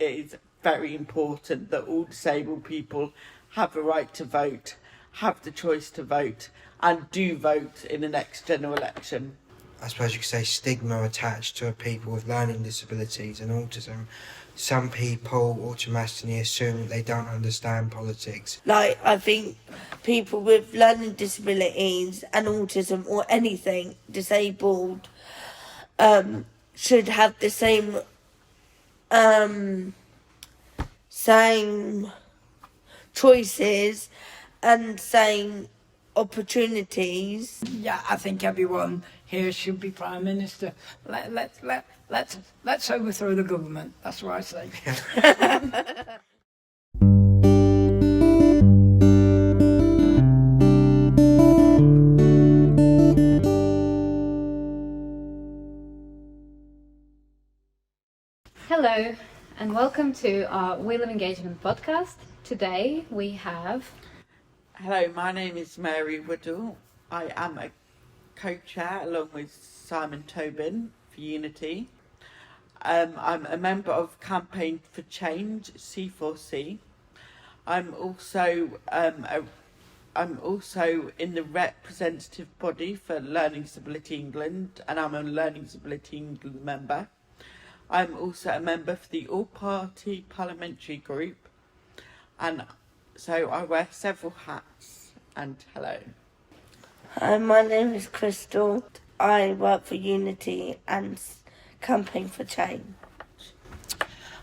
It is very important that all disabled people have a right to vote, have the choice to vote, and do vote in the next general election. I suppose you could say stigma attached to people with learning disabilities and autism. Some people automatically assume that they don't understand politics. Like, I think people with learning disabilities and autism or anything disabled should have the same choices and same opportunities. Yeah, I think everyone here should be Prime Minister. Let's overthrow the government. That's what I say. Hello, and welcome to our Wheel of Engagement podcast. Today we have... Hello, my name is Mary Woodall. I am a co-chair along with Simon Tobin for Unity. I'm a member of Campaign for Change, C4C. I'm also in the representative body for Learning Disability England, and I'm a Learning Disability England member. I'm also a member for the all-party parliamentary group, and so I wear several hats. And hello. Hi, my name is Crystal. I work for Unity and Campaign for Change.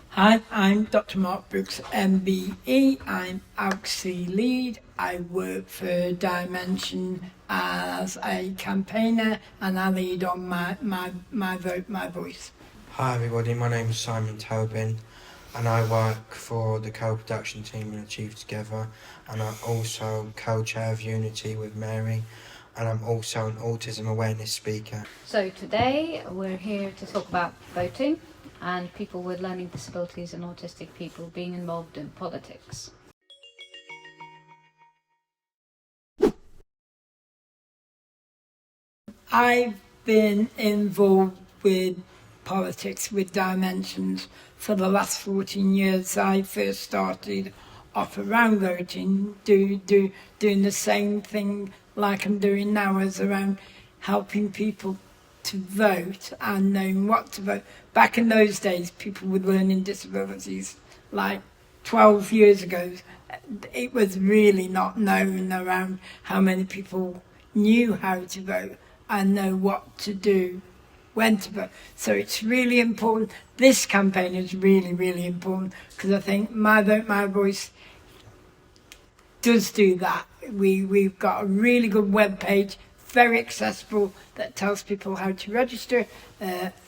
Hi, I'm Dr. Mark Brookes MBE. I'm AUXI lead. I work for Dimension as a campaigner, and I lead on my vote, my voice. Hi everybody, my name is Simon Tobin and I work for the co-production team in Achieve Together, and I'm also co-chair of Unity with Mary, and I'm also an autism awareness speaker. So today we're here to talk about voting and people with learning disabilities and autistic people being involved in politics. I've been involved with politics with Dimensions for the last 14 years. I first started off around voting, doing the same thing like I'm doing now, as around helping people to vote and knowing what to vote. Back in those days, people with learning disabilities, like 12 years ago, it was really not known around how many people knew how to vote and know what to do, when to vote. So it's really important. This campaign is really, really important, because I think My Vote, My Voice does do that. We've got a really good web page, very accessible, that tells people how to register,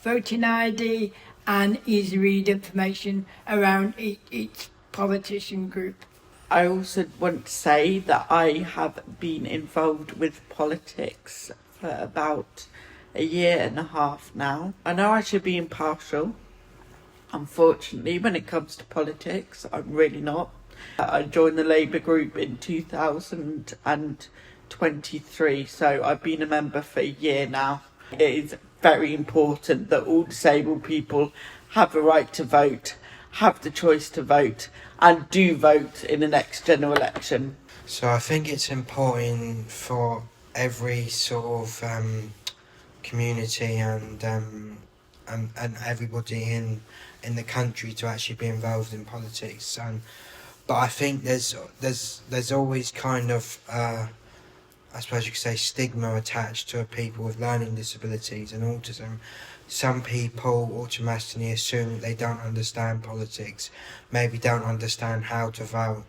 voting ID, and easy read information around each politician group. I also want to say that I have been involved with politics for about a year and a half now. I know I should be impartial. Unfortunately, when it comes to politics, I'm really not. I joined the Labour group in 2023, so I've been a member for a year now. It is very important that all disabled people have a right to vote, have the choice to vote, and do vote in the next general election. So I think it's important for every sort of community and everybody in the country to actually be involved in politics. But I think there's always kind of I suppose you could say stigma attached to people with learning disabilities and autism. Some people automatically assume that they don't understand politics, maybe don't understand how to vote,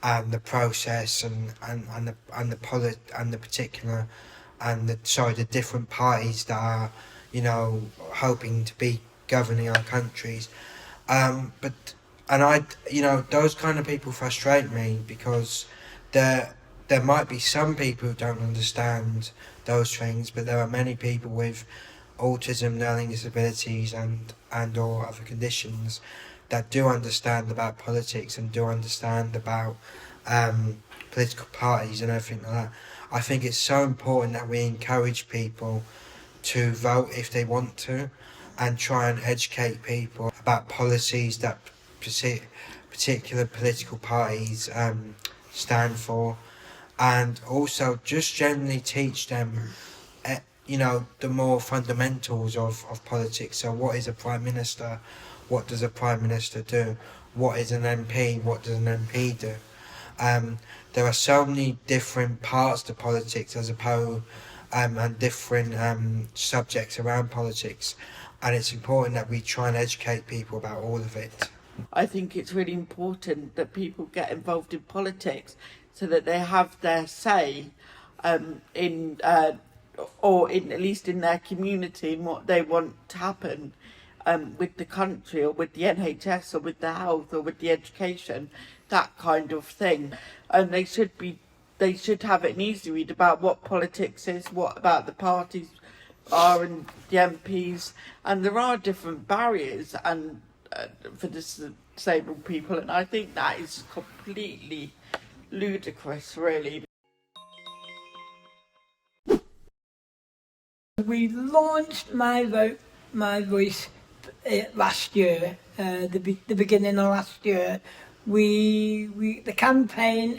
and the process and the different parties that are, hoping to be governing our countries. Those kind of people frustrate me, because there might be some people who don't understand those things, but there are many people with autism, learning disabilities and or other conditions that do understand about politics and do understand about political parties and everything like that. I think it's so important that we encourage people to vote if they want to, and try and educate people about policies that particular political parties stand for, and also just generally teach them, the more fundamentals of politics. So what is a Prime Minister? What does a Prime Minister do? What is an MP? What does an MP do? There are so many different parts to politics as opposed and different subjects around politics, and it's important that we try and educate people about all of it. I think it's really important that people get involved in politics so that they have their say in or in at least in their community in what they want to happen with the country or with the NHS or with the health or with the education, that kind of thing. And they should have an easy read about what politics is, what about the parties are and the MPs, and there are different barriers and for disabled people, and I think that is completely ludicrous, really. We launched My Voice last year, the beginning of last year. The campaign,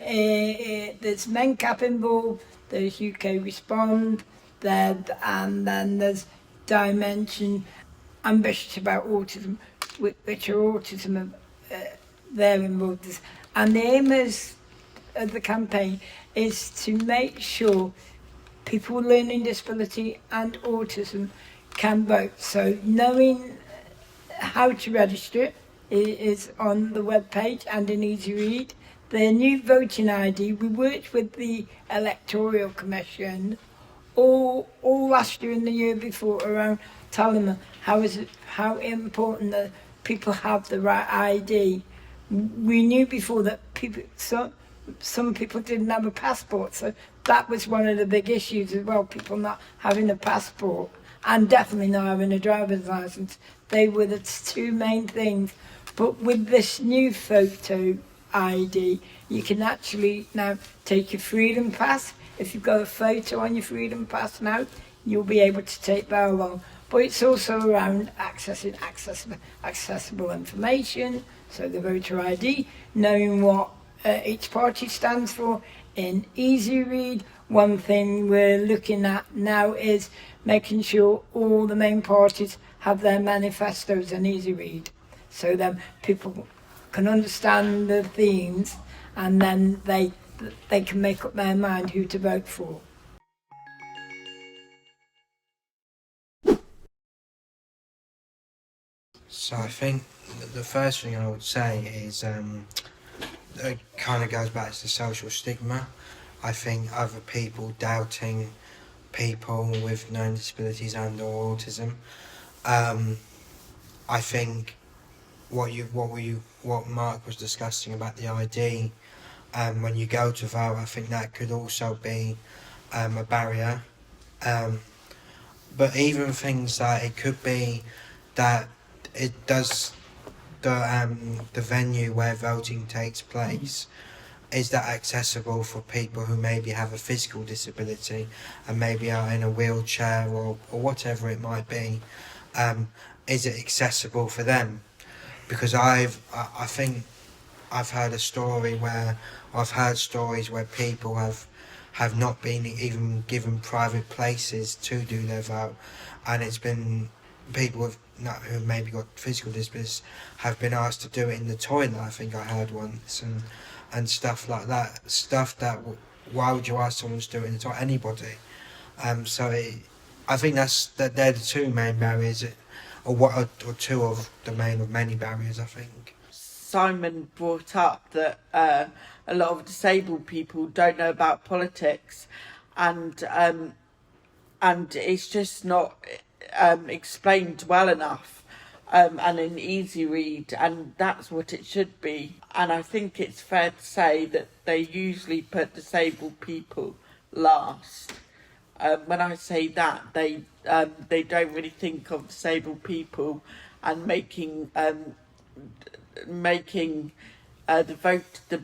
there's MenCap involved, there's UK Respond, and then there's Dimension, Ambitious About Autism, which are autism, they're involved. And the aim of the campaign is to make sure people with learning disability and autism can vote. So knowing how to register is on the webpage and an easy read. The new voting ID, we worked with the Electoral Commission all last year and the year before around telling them how important that people have the right ID. We knew before that some people didn't have a passport, so that was one of the big issues as well, people not having a passport and definitely not having a driver's license. They were the two main things. But with this new photo ID, you can actually now take your Freedom Pass. If you've got a photo on your Freedom Pass now, you'll be able to take that along. But it's also around accessing accessible information, so the voter ID, knowing what each party stands for in easy read. One thing we're looking at now is making sure all the main parties have their manifestos in easy read, so then people can understand the themes and then they can make up their mind who to vote for. So I think the first thing I would say is it kind of goes back to the social stigma. I think other people doubting people with known disabilities and or autism. I think what Mark was discussing about the ID, when you go to vote, I think that could also be a barrier. But even things like it could be that it does the venue where voting takes place, is that accessible for people who maybe have a physical disability and maybe are in a wheelchair or whatever it might be? Is it accessible for them? Because I think I've heard stories where people have not been even given private places to do their vote, and it's been people who maybe got physical disabilities have been asked to do it in the toilet. I think I heard once, and stuff like that. Why would you ask someone to do it in the toilet? Anybody. I think they're the two main barriers, or two of the main of many barriers, I think. Simon brought up that a lot of disabled people don't know about politics, and it's just not explained well enough and in easy read, and that's what it should be. And I think it's fair to say that they usually put disabled people last. When I say that, they don't really think of disabled people and making the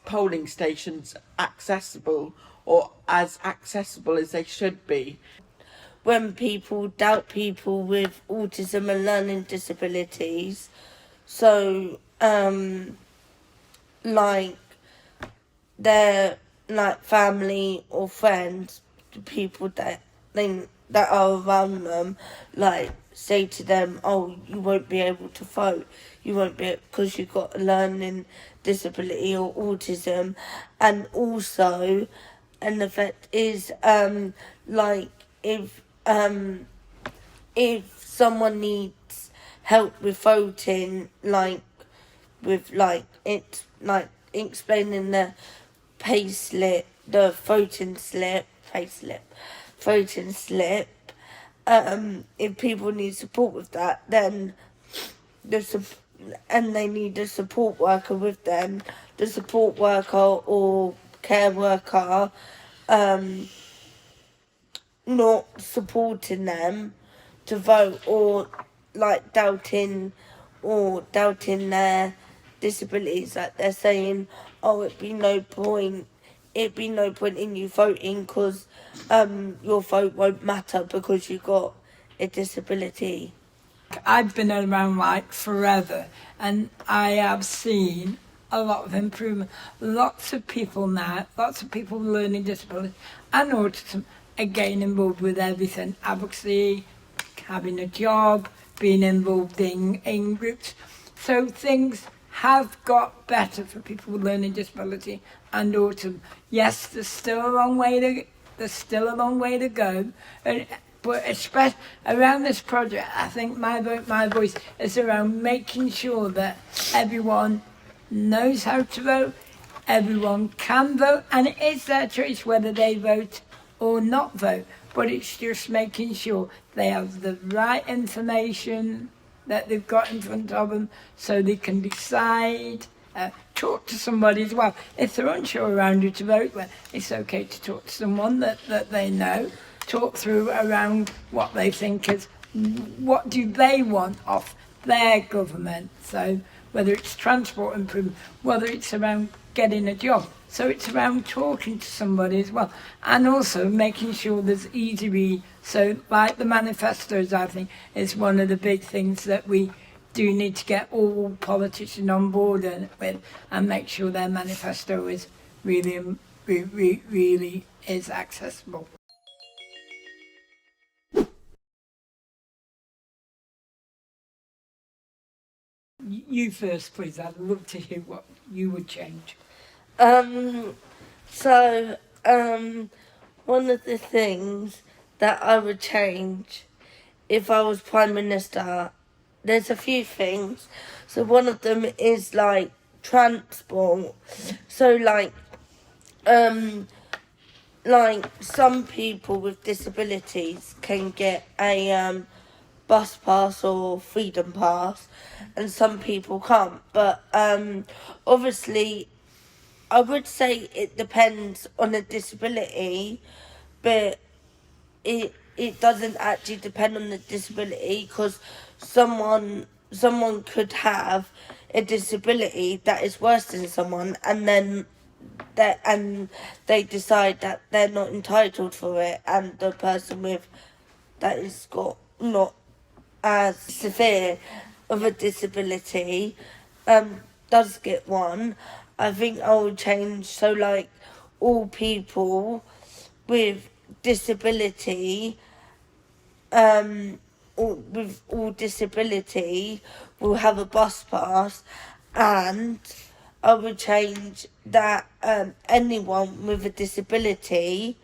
polling stations accessible, or as accessible as they should be. When people doubt people with autism and learning disabilities, so like their like family or friends, the people that are around them, like say to them, "Oh, you won't be able to vote. You won't be because you've got a learning disability or autism," and also an effect is like if someone needs help with voting, like with like it's like explaining the voting slip, if people need support with that, then and they need a support worker with them, the support worker or care worker not supporting them to vote, or like doubting their disabilities, like they're saying, "Oh, it'd be no point in you voting because your vote won't matter because you got a disability." I've been around like forever, and I have seen a lot of improvement. Lots of people with learning disabilities and autism are getting involved with everything: advocacy, having a job, being involved in groups. So things have got better for people with learning disability and autism. Yes, there's still a long way to go. But especially around this project, I think my voice is around making sure that everyone knows how to vote, everyone can vote, and it is their choice whether they vote or not vote. But it's just making sure they have the right information that they've got in front of them so they can decide. Talk to somebody as well. If they're unsure around who to vote, well, it's okay to talk to someone that they know. Talk through around what they think is, what do they want off their government. So whether it's transport improvement, whether it's around getting a job. So it's around talking to somebody as well. And also making sure there's easy read. So like the manifestos, I think, is one of the big things that we do need to get all politicians on board with, and make sure their manifesto is really is accessible. You first, please. I'd love to hear what you would change. One of the things that I would change if I was Prime Minister, there's a few things. So one of them is like transport. So like some people with disabilities can get a bus pass or freedom pass, and some people can't. But obviously, I would say it depends on the disability, but it doesn't actually depend on the disability, because someone could have a disability that is worse than someone, and then they decide that they're not entitled for it, and the person with that is got not as severe of a disability does get one. I think I would change so like all people with disability with all disability will have a bus pass, and I would change that anyone with a disability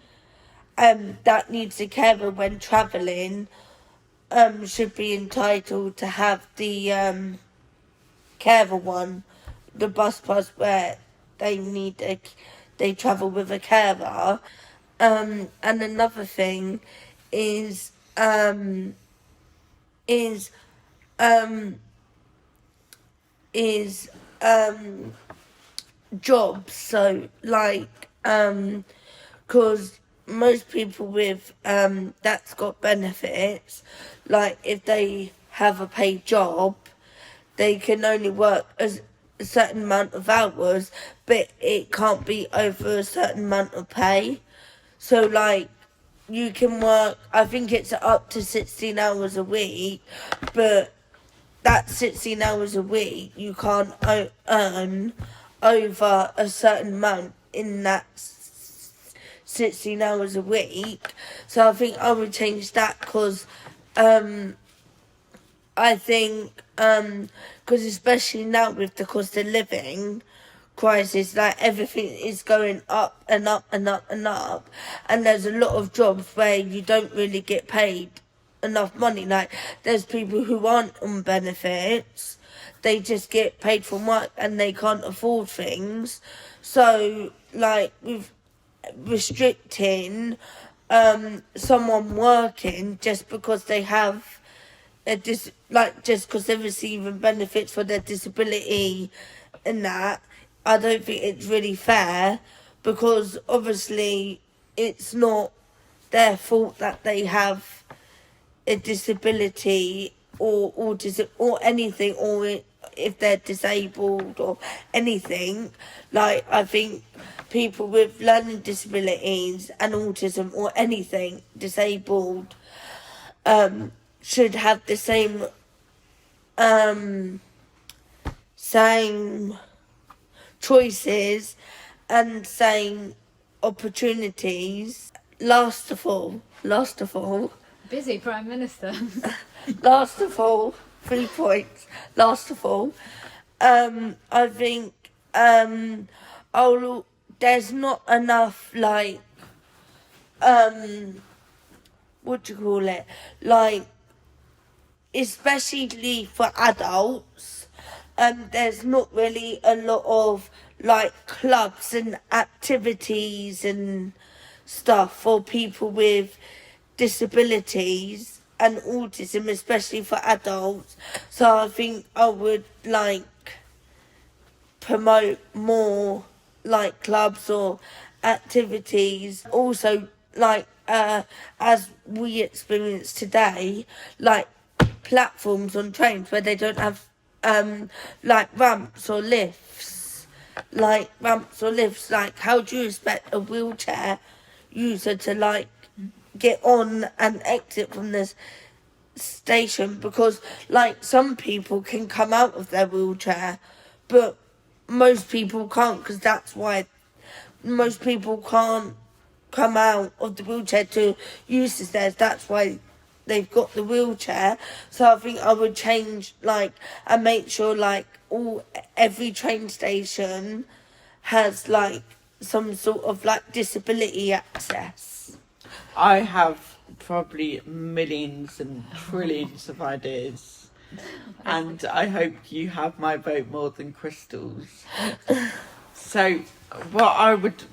that needs a carer when travelling should be entitled to have the carer one, the bus pass where they travel with a carer. And another thing is jobs. So like because most people with that's got benefits, like if they have a paid job, they can only work a certain amount of hours, but it can't be over a certain amount of pay. So like you can work, I think it's up to 16 hours a week, but that 16 hours a week, you can't earn over a certain amount in that 16 hours a week. So I think I would change that because I think, because especially now with the cost of living crisis, like everything is going up and up and up and up, and there's a lot of jobs where you don't really get paid enough money. Like there's people who aren't on benefits, they just get paid from work and they can't afford things. So like with restricting someone working just because they have just because they're receiving benefits for their disability and that, I don't think it's really fair, because obviously it's not their fault that they have a disability or autism or anything, or if they're disabled or anything. Like I think people with learning disabilities and autism or anything disabled should have the same choices and same opportunities. Last of all, Busy Prime Minister. last of all, 3 points. Last of all, I think there's not enough what do you call it? Like, especially for adults, there's not really a lot of like clubs and activities and stuff for people with disabilities and autism, especially for adults. So I think I would promote more like clubs or activities. Also, as we experience today, like platforms on trains where they don't have ramps or lifts. Like how do you expect a wheelchair user to get on and exit from this station? Because some people can come out of their wheelchair, but most people can't, because that's why most people can't come out of the wheelchair to use the stairs. That's why they've got the wheelchair. So I think I would change and make sure every train station has some sort of disability access. I have probably millions and trillions of ideas, and I hope you have my vote more than Crystal's. So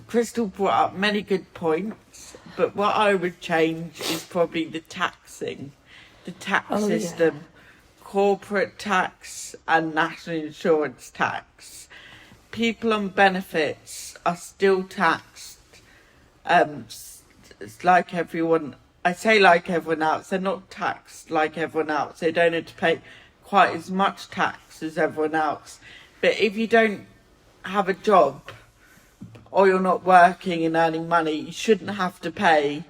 Crystal brought up many good points, but what I would change is probably the tax system, corporate tax and national insurance tax. People on benefits are still taxed. It's like everyone. I say like everyone else. They're not taxed like everyone else. They don't have to pay quite as much tax as everyone else. But if you don't have a job, or you're not working and earning money, you shouldn't have to pay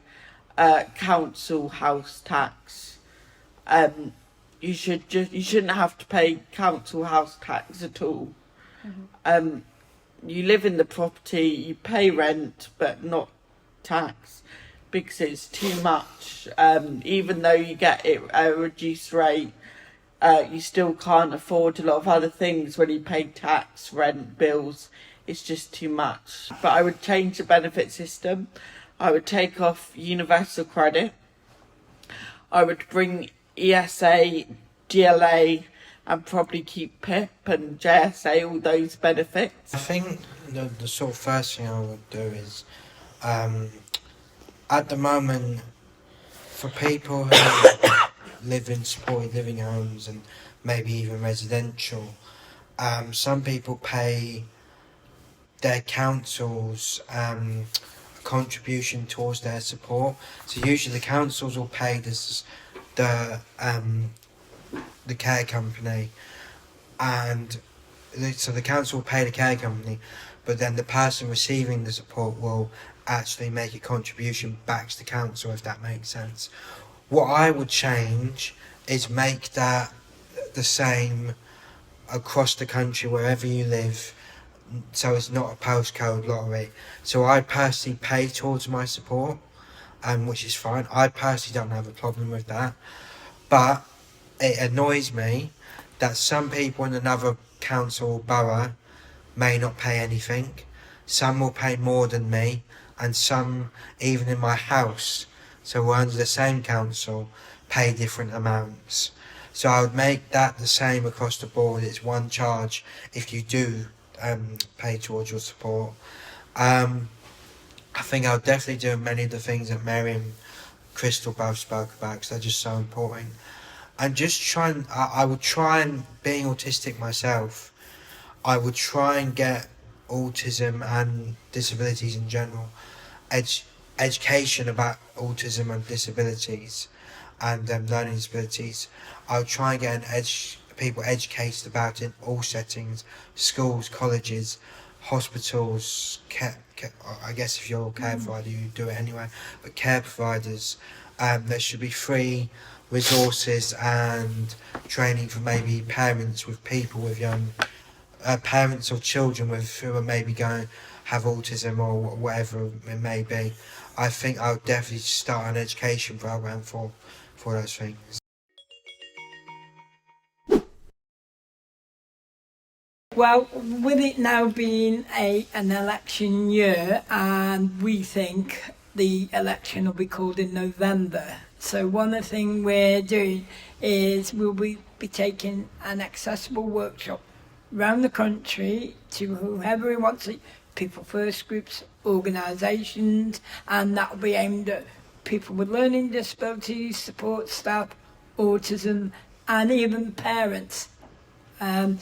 council house tax. You shouldn't have to pay council house tax at all. Mm-hmm. You live in the property, you pay rent, but not tax, because it's too much. Even though you get it at a reduced rate, you still can't afford a lot of other things when you pay tax, rent, bills. It's just too much. But I would change the benefit system. I would take off universal credit. I would bring ESA, GLA, and probably keep PIP and JSA, all those benefits. I think the sort of first thing I would do is, at the moment, for people who live in supported living homes and maybe even residential, some people pay their council's contribution towards their support. So usually the councils will pay the care company, and so the council will pay the care company, but then the person receiving the support will actually make a contribution back to the council, if that makes sense. What I would change is make that the same across the country wherever you live, so it's not a postcode lottery. So I personally pay towards my support, which is fine. I personally don't have a problem with that, but it annoys me that some people in another council or borough may not pay anything. Some will pay more than me, and some, even in my house, so we're under the same council, pay different amounts. So I would make that the same across the board. It's one charge if you do pay towards your support. I think I'll definitely do many of the things that Mary and Crystal both spoke about, because they're just so important. And just I would try and, being autistic myself, I would try and get autism and disabilities in general, education about autism and disabilities and learning disabilities. I would try and get people educated about it in all settings: schools, colleges, hospitals, I guess if you're a care provider you do it anyway, but care providers. There should be free resources and training for maybe parents with people with young parents or children who are maybe going to have autism or whatever it may be. I think I would definitely start an education program for those things. Well, with it now being an election year, and we think the election will be called in November. So one of the things we're doing is we'll be taking an accessible workshop around the country to whoever wants it, people first groups, organisations, and that will be aimed at people with learning disabilities, support staff, autism, and even parents. And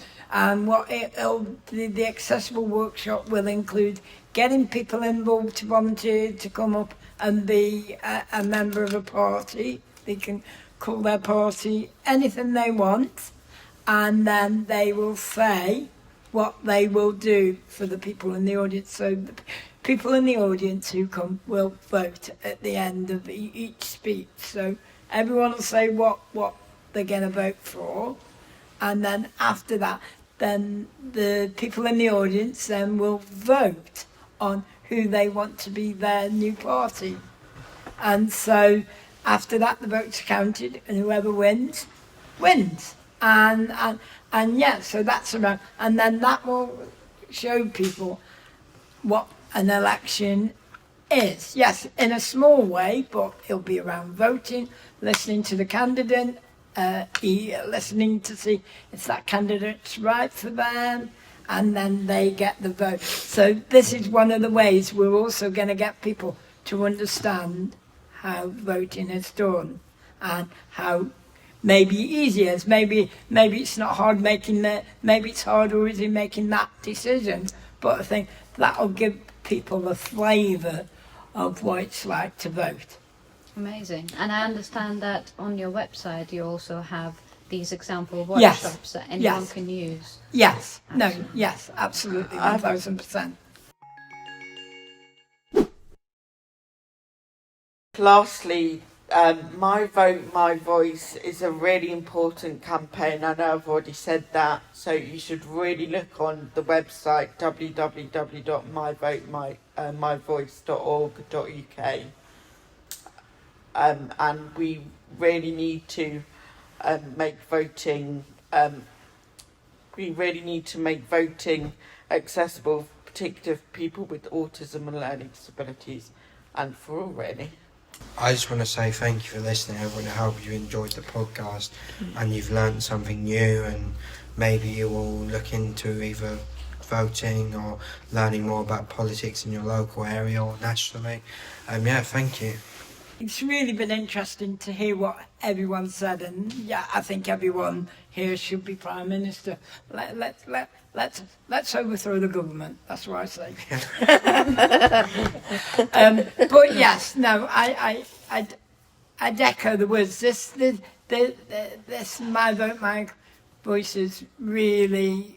what the accessible workshop will include getting people involved to volunteer to come up and be a member of a party. They can call their party anything they want, and then they will say what they will do for the people in the audience. So the people in the audience who come will vote at the end of each speech. So everyone will say what they're going to vote for, and then after that, then the people in the audience then will vote on who they want to be their new party. And so after that, the votes are counted, and whoever wins. And yeah, so that's around, and then that will show people what an election is. Yes, in a small way, but it'll be around voting, listening to the candidate, listening to see if that candidate's right for them, and then they get the vote. So this is one of the ways we're also going to get people to understand how voting is done and how maybe easier is. Maybe it's not hard making that. Maybe it's hard or easy making that decision. But I think that'll give people a flavour of what it's like to vote. Amazing. And I understand that on your website you also have these example workshops that anyone can use. Yes. Absolutely. Yes, absolutely. 1,000%. Lastly, My Vote, My Voice is a really important campaign. I know I've already said that, so you should really look on the website www.myvoice.org.uk. And we really need to make voting. We really need to make voting accessible, particularly for people with autism and learning disabilities, and for all really. I just want to say thank you for listening, everyone. I hope you enjoyed the podcast and you've learned something new, and maybe you will look into either voting or learning more about politics in your local area or nationally. Thank you. It's really been interesting to hear what everyone said, and yeah, I think everyone here should be Prime Minister. Let's overthrow the government. That's what I say. But yes, no, I'd echo the words. This My Vote, My Voice is really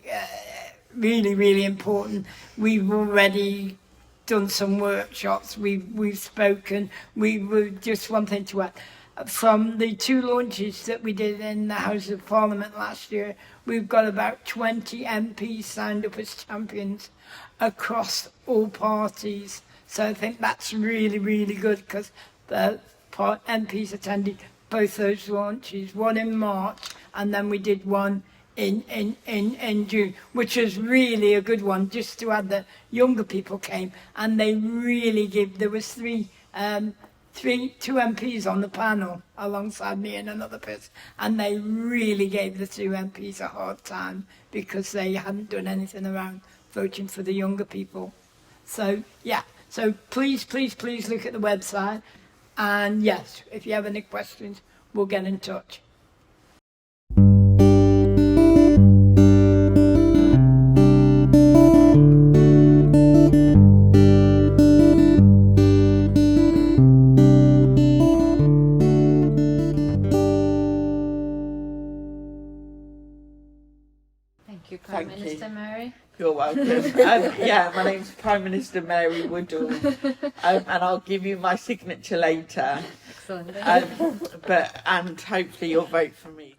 important. We've already done some workshops. We've spoken. We were just one thing to add. from the 2 launches that we did in the House of Parliament last year, we've got about 20 MPs signed up as champions across all parties. So I think that's really, really good, because the MPs attended both those launches, one in March and then we did one in June, which was really a good one, just to add that younger people came and they really there was 2 MPs on the panel alongside me and another person, and they really gave the 2 MPs a hard time because they hadn't done anything around voting for the younger people. So yeah, so please look at the website, and yes, if you have any questions, we'll get in touch. Thank you, Prime Thank you. Minister Mary. You're welcome. Yeah, my name's Prime Minister Mary Woodall, and I'll give you my signature later. Excellent. And hopefully you'll vote for me.